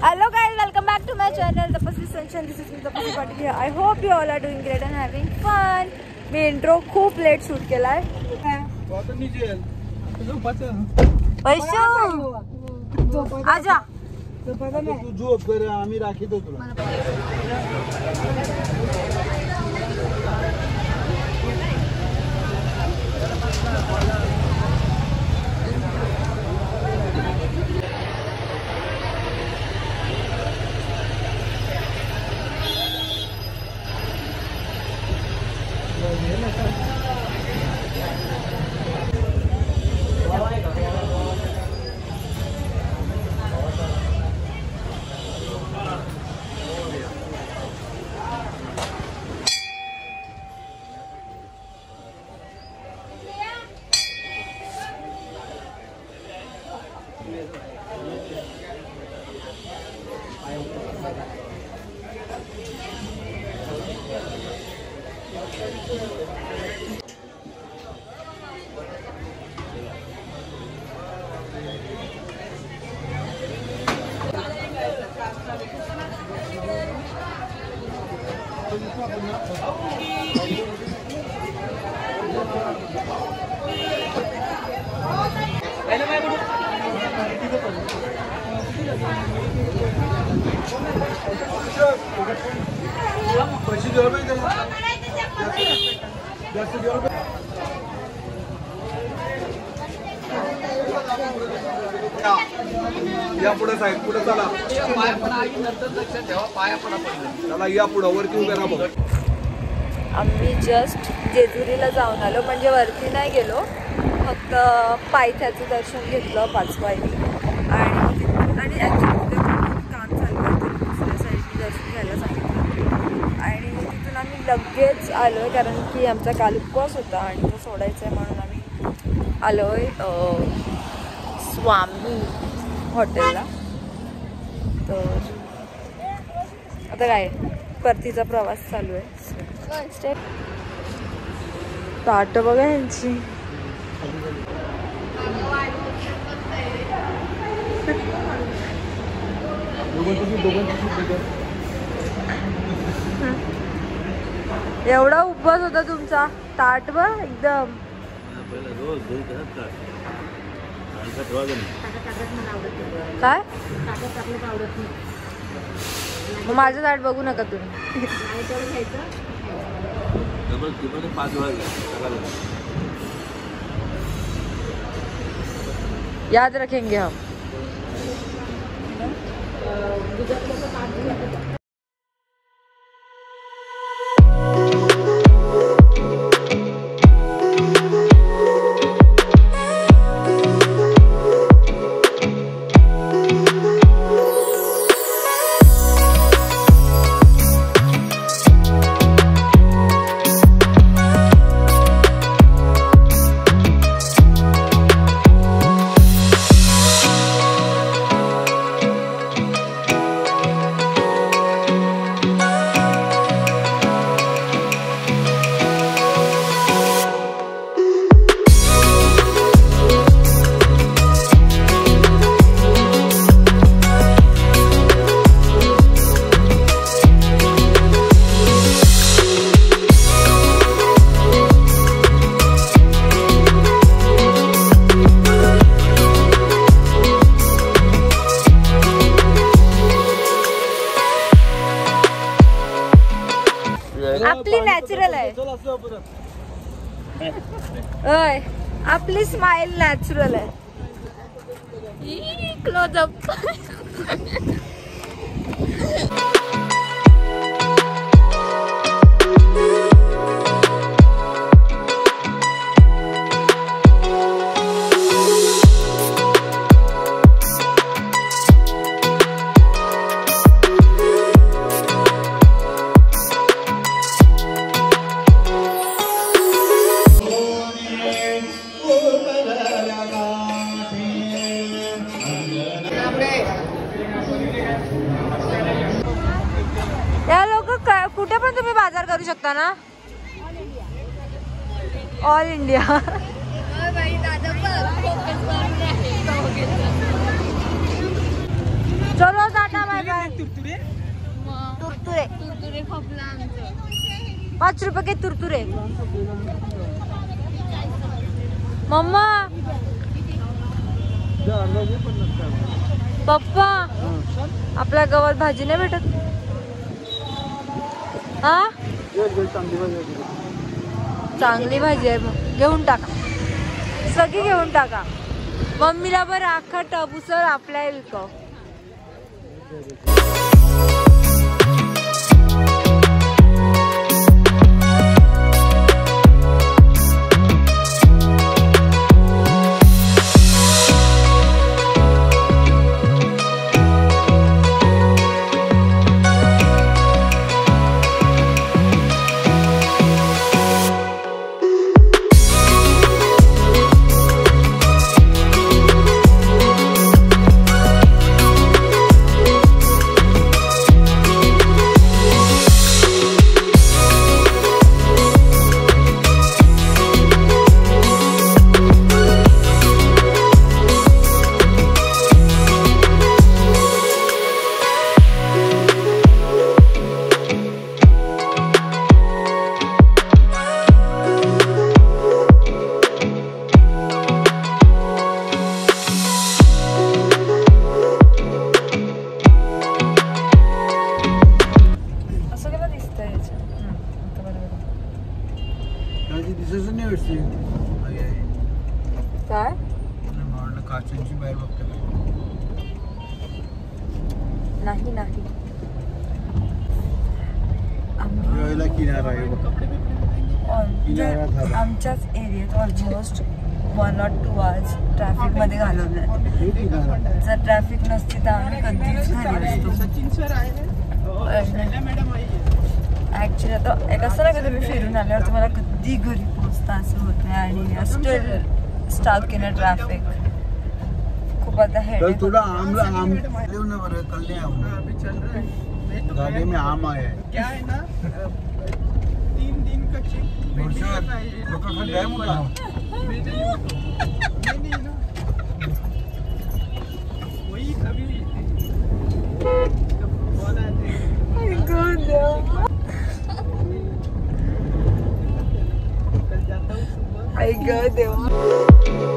Hello guys, welcome back to my channel Tapasvi Sunshine. This is me Tapasvi Patil here. I hope you all are doing great and having fun. Me intro खूप late shoot केलाय. वैशू आजा तू झोप कर आम्ही राखीतो तुला. या पुढे साहेब पुढे चला. पाया पडा नंतर लक्षात ठेवा पाया पडा पडलं. चला या पुढे वरती उभे राहा. बघ आम्ही जस्ट जेजुरीला जाऊन आलो, म्हणजे वरती नाही गेलो, फक्त पायथ्याचं दर्शन घेतलं पाचवाईनी आणि ॲक्च्युली काम चालू होतं, दुसऱ्या साईडनी दर्शन घ्यायला सांगितलं आणि तिथून आम्ही लगेच आलो आहे कारण की आमचा काल उपवास होता आणि तो सोडायचा आहे म्हणून आम्ही आलो आहे स्वामी हॉटेलला. तर आता काय परतीचा प्रवास चालू आहे. स्टेप ताट बघा यांची. एवढा उपवास होता तुमचा. ताट बघ एकदम. काय मग माझं ताट बघू नका तुम्ही. याद रखेंगे हम. आपली नॅचरल आहे. ओय आपली स्माइल नॅचरल आहे. क्लोजअप. या लोक कुठे पण तुम्ही बाजार करू शकता ना. All India. चलो टाटा बाय. तुरतुरे 5 रुपये के तुरतुरे. मम्मा पप्पा आपल्या गावात भाजी नाही भेटत. हा चांगली भाजी आहे मग घेऊन टाका. सगळी घेऊन टाका. मम्मीला बरं अख्खा टबूसर आपल्या विकव. काय काचेची बाहेर बघते नाही नाही किनारा आहे आमच्याच एरियात ऑलमोस्ट 1 or 2 hours ट्रॅफिक मध्ये घालवलं. जर ट्रॅफिक नसती तर आम्ही कधीच घाली असतो. ऍक्च्युली आता एक असं ना की तुम्ही फिरून आल्यावर तुम्हाला कधी घरी पोहोचता असं होतं आणि still stuck in a traffic. खूप आता हेडेक. थोड़ा आम ना बरं कल नहीं आऊंगा. गाड़ी में आम आया है. क्या है ना 3 दिन का चेक लोग खाली है मुला नहीं ना वही अभी बोला आई गॉड देवा.